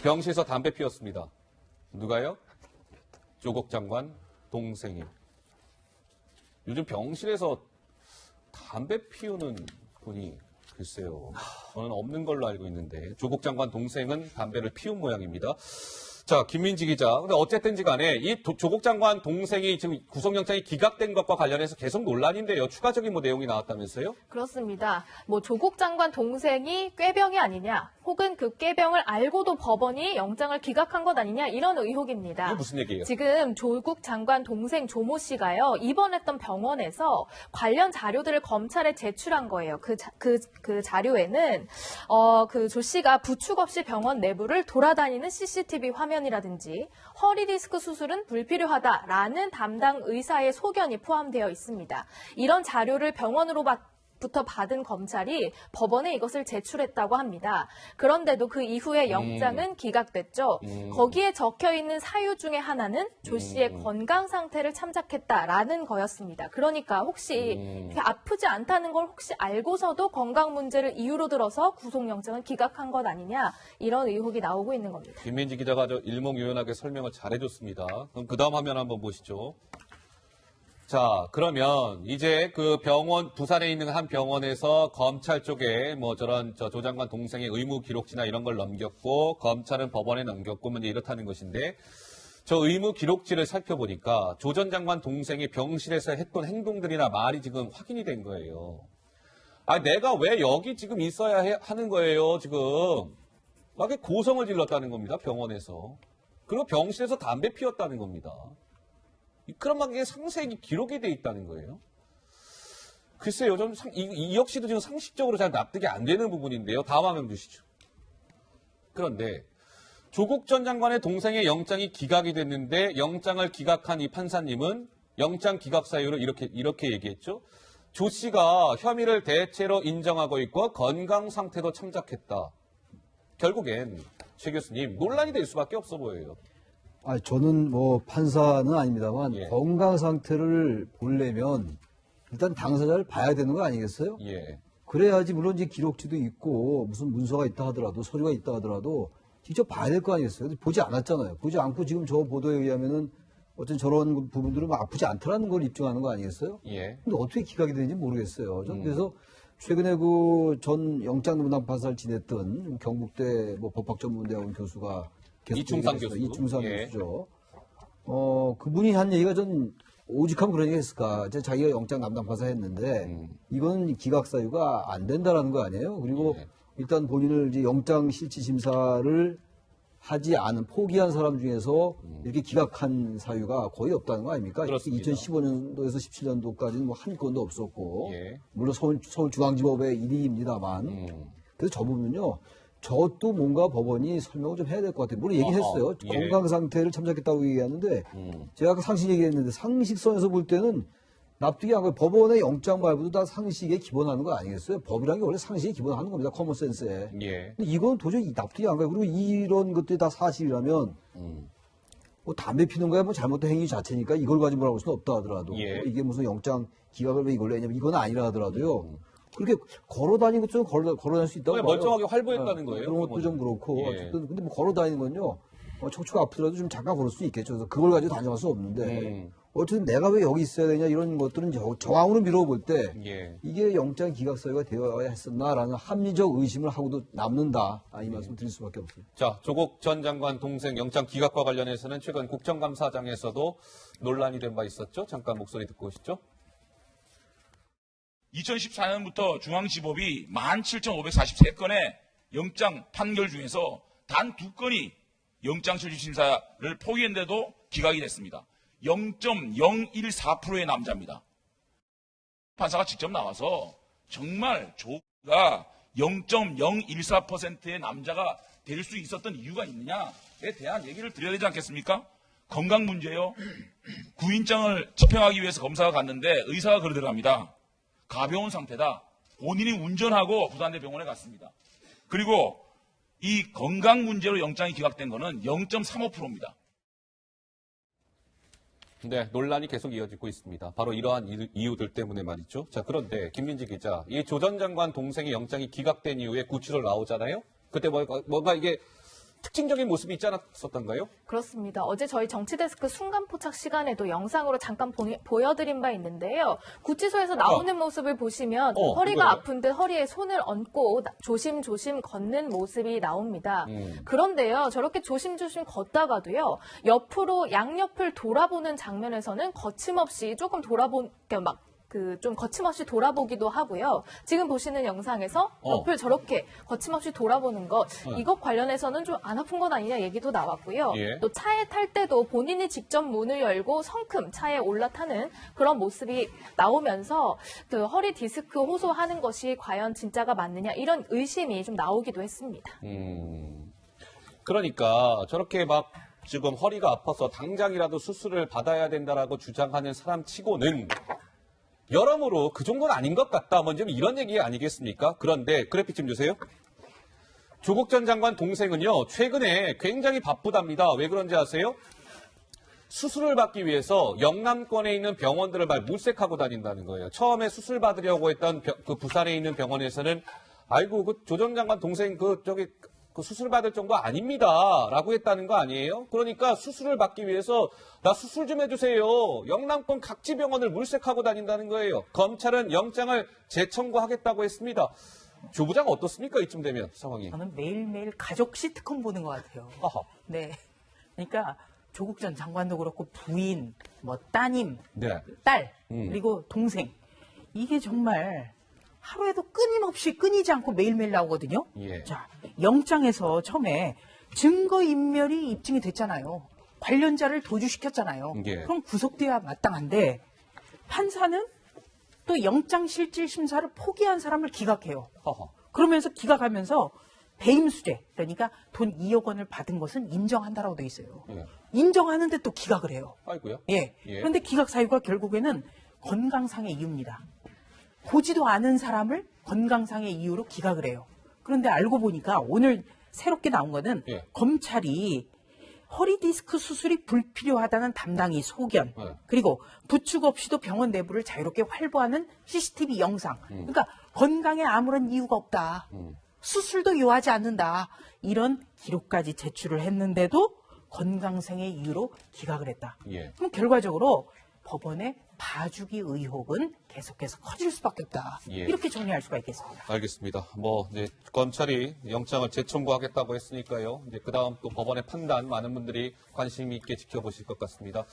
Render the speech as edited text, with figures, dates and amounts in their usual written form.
병실에서 담배 피웠습니다. 누가요? 조국 장관 동생이. 요즘 병실에서 담배 피우는 분이 글쎄요. 저는 없는 걸로 알고 있는데 조국 장관 동생은 담배를 피운 모양입니다. 자, 김민지 기자. 근데 어쨌든지 간에 이 조국 장관 동생이 지금 구속영장이 기각된 것과 관련해서 계속 논란인데요. 추가적인 뭐 내용이 나왔다면서요? 그렇습니다. 뭐 조국 장관 동생이 꾀병이 아니냐, 혹은 그 꾀병을 알고도 법원이 영장을 기각한 것 아니냐, 이런 의혹입니다. 이게 무슨 얘기예요? 지금 조국 장관 동생 조모 씨가요, 입원했던 병원에서 관련 자료들을 검찰에 제출한 거예요. 그 자료에는 그 조 씨가 부축 없이 병원 내부를 돌아다니는 CCTV 화면이라든지 허리 디스크 수술은 불필요하다라는 담당 의사의 소견이 포함되어 있습니다. 이런 자료를 병원으로부터 받은 검찰이 법원에 이것을 제출했다고 합니다. 그런데도 그 이후에 영장은 기각됐죠. 거기에 적혀있는 사유 중에 하나는 조 씨의 건강 상태를 참작했다라는 거였습니다. 그러니까 혹시 아프지 않다는 걸 혹시 알고서도 건강 문제를 이유로 들어서 구속영장을 기각한 것 아니냐, 이런 의혹이 나오고 있는 겁니다. 김민지 기자가 저 일목요연하게 설명을 잘해줬습니다. 그럼 그 다음 화면 한번 보시죠. 자, 그러면 이제 그 병원, 부산에 있는 한 병원에서 검찰 쪽에 뭐 저런 조 장관 동생의 의무 기록지나 이런 걸 넘겼고, 검찰은 법원에 넘겼고, 뭐 이제 이렇다는 것인데, 저 의무 기록지를 살펴보니까 조 전 장관 동생이 병실에서 했던 행동들이나 말이 지금 확인이 된 거예요. 아, 내가 왜 여기 지금 있어야 하는 거예요, 지금. 막 이렇게 고성을 질렀다는 겁니다, 병원에서. 그리고 병실에서 담배 피웠다는 겁니다. 그런 막 이게 상세히 기록이 돼 있다는 거예요. 글쎄요, 좀 이 역시도 지금 상식적으로 잘 납득이 안 되는 부분인데요. 다음 화면 주시죠. 그런데 조국 전 장관의 동생의 영장이 기각이 됐는데 영장을 기각한 이 판사님은 영장 기각 사유를 이렇게 얘기했죠. 조 씨가 혐의를 대체로 인정하고 있고 건강 상태도 참작했다. 결국엔 최 교수님 논란이 될 수밖에 없어 보여요. 저는 뭐 판사는 아닙니다만 예. 건강 상태를 보려면 일단 당사자를 봐야 되는 거 아니겠어요? 예. 그래야지 물론 이제 기록지도 있고 무슨 문서가 있다 하더라도 서류가 있다 하더라도 직접 봐야 될 거 아니겠어요? 보지 않았잖아요. 보지 않고 지금 저 보도에 의하면은 어떤 저런 부분들은 아프지 않더라는 걸 입증하는 거 아니겠어요? 예. 근데 어떻게 기각이 되는지 모르겠어요. 저는 그래서 최근에 그 전 영장노무단 판사를 지냈던 경북대 뭐 법학전문대학원 교수가 이충상 교수. 이충상 예. 교수죠. 그분이 한 얘기가 전 오직하면 그런 얘기 했을까. 자기가 영장 담당 판사 했는데 이건 기각 사유가 안 된다라는 거 아니에요. 그리고 예. 일단 본인을 이제 영장 실질 심사를 하지 않은 포기한 사람 중에서 이렇게 기각한 사유가 거의 없다는 거 아닙니까? 그렇습니다. 2015년도에서 17년도까지는 뭐 한 건도 없었고 예. 물론 서울중앙지법의 1위입니다만 그래서 저 부분은요. 저도 뭔가 법원이 설명을 좀 해야 될 것 같아요. 물론 얘기했어요. 예. 건강 상태를 참작했다고 얘기하는데 제가 아까 상식 얘기했는데 상식선에서 볼 때는 납득이 안 가요. 법원의 영장 발부도 다 상식에 기본하는 거 아니겠어요? 법이라는 게 원래 상식에 기본하는 겁니다. 커먼센스에. 예. 근데 이건 도저히 납득이 안 가요. 그리고 이런 것들이 다 사실이라면 뭐 담배 피는 거야 뭐 잘못된 행위 자체니까 이걸 가지고 뭐라고 할 수는 없다 하더라도 예. 이게 무슨 영장 기각을 왜 이걸로 했냐면 이건 아니라 하더라도요. 그렇게 걸어다니는 것도 좀 걸어다닐 수 있다고 그냥 봐요. 멀쩡하게 활보했다는 거예요, 그런 것도 그거는. 좀 그렇고 예. 어쨌든 근데 뭐 걸어다니는 건요. 척추가 아프더라도 좀 잠깐 걸을 수 있겠죠. 그래서 그걸 가지고 다녀갈 수 없는데 어쨌든 내가 왜 여기 있어야 되냐 이런 것들은 정황으로 미뤄볼 때 예. 이게 영장 기각 사유가 되어야 했었나라는 합리적 의심을 하고도 남는다. 이 말씀 드릴 수밖에 없습니다. 자, 조국 전 장관 동생 영장 기각과 관련해서는 최근 국정감사장에서도 논란이 된 바 있었죠. 잠깐 목소리 듣고 오시죠. 2014년부터 중앙지법이 17,543건의 영장 판결 중에서 단 2건이 영장실질심사를 포기했는데도 기각이 됐습니다. 0.014%의 남자입니다. 판사가 직접 나와서 정말 조가 0.014%의 남자가 될 수 있었던 이유가 있느냐에 대한 얘기를 드려야 되지 않겠습니까? 건강 문제요. 구인장을 집행하기 위해서 검사가 갔는데 의사가 그러더랍니다. 가벼운 상태다. 본인이 운전하고 부산대 병원에 갔습니다. 그리고 이 건강 문제로 영장이 기각된 거는 0.35%입니다. 네, 논란이 계속 이어지고 있습니다. 바로 이러한 이유들 때문에 말이죠. 자, 그런데 김민지 기자, 이 조 전 장관 동생의 영장이 기각된 이후에 구치소 나오잖아요. 그때 뭔가 이게 특징적인 모습이 있지 않았었던가요? 그렇습니다. 어제 저희 정치데스크 순간포착 시간에도 영상으로 잠깐 보여드린 바 있는데요. 구치소에서 나오는 모습을 보시면 허리가 이거요? 아픈데 허리에 손을 얹고 조심조심 걷는 모습이 나옵니다. 그런데요, 저렇게 조심조심 걷다가도요, 옆으로 양옆을 돌아보는 장면에서는 거침없이 조금 좀 거침없이 돌아보기도 하고요. 지금 보시는 영상에서 옆을 저렇게 거침없이 돌아보는 것, 이것 관련해서는 좀 안 아픈 건 아니냐 얘기도 나왔고요. 예. 또 차에 탈 때도 본인이 직접 문을 열고 성큼 차에 올라타는 그런 모습이 나오면서 그 허리 디스크 호소하는 것이 과연 진짜가 맞느냐 이런 의심이 좀 나오기도 했습니다. 그러니까 저렇게 막 지금 허리가 아파서 당장이라도 수술을 받아야 된다라고 주장하는 사람 치고는 여러모로 그 정도는 아닌 것 같다. 먼저 이런 얘기 아니겠습니까? 그런데 그래픽 좀 주세요. 조국 전 장관 동생은요, 최근에 굉장히 바쁘답니다. 왜 그런지 아세요? 수술을 받기 위해서 영남권에 있는 병원들을 막 물색하고 다닌다는 거예요. 처음에 수술 받으려고 했던 그 부산에 있는 병원에서는 아이고, 그 조 전 장관 동생 그 수술 받을 정도 아닙니다. 라고 했다는 거 아니에요? 그러니까 수술을 받기 위해서 나 수술 좀 해주세요. 영남권 각지 병원을 물색하고 다닌다는 거예요. 검찰은 영장을 재청구하겠다고 했습니다. 조 부장 어떻습니까? 이쯤 되면 상황이. 저는 매일매일 가족 시트콤 보는 것 같아요. 아하. 네. 그러니까 조국 전 장관도 그렇고 부인, 뭐 따님, 네. 딸, 그리고 동생. 이게 정말 하루에도 끊이지 않고 매일매일 나오거든요. 예. 자, 영장에서 처음에 증거인멸이 입증이 됐잖아요. 관련자를 도주시켰잖아요. 예. 그럼 구속돼야 마땅한데 판사는 또 영장실질심사를 포기한 사람을 기각해요. 허허. 그러면서 기각하면서 배임수재, 그러니까 돈 2억 원을 받은 것은 인정한다라고 돼 있어요. 예. 인정하는데 또 기각을 해요. 아이고요. 예. 예. 그런데 기각 사유가 결국에는 건강상의 이유입니다. 보지도 않은 사람을 건강상의 이유로 기각을 해요. 그런데 알고 보니까 오늘 새롭게 나온 거는 예. 검찰이 허리디스크 수술이 불필요하다는 담당이 소견, 네. 그리고 부축 없이도 병원 내부를 자유롭게 활보하는 CCTV 영상. 그러니까 건강에 아무런 이유가 없다. 수술도 요하지 않는다. 이런 기록까지 제출을 했는데도 건강상의 이유로 기각을 했다. 예. 그럼 결과적으로 법원의 봐주기 의혹은 계속해서 커질 수밖에 없다. 예. 이렇게 정리할 수가 있겠습니다. 알겠습니다. 이제 검찰이 영장을 재청구하겠다고 했으니까요. 이제 그 다음 또 법원의 판단 많은 분들이 관심 있게 지켜보실 것 같습니다.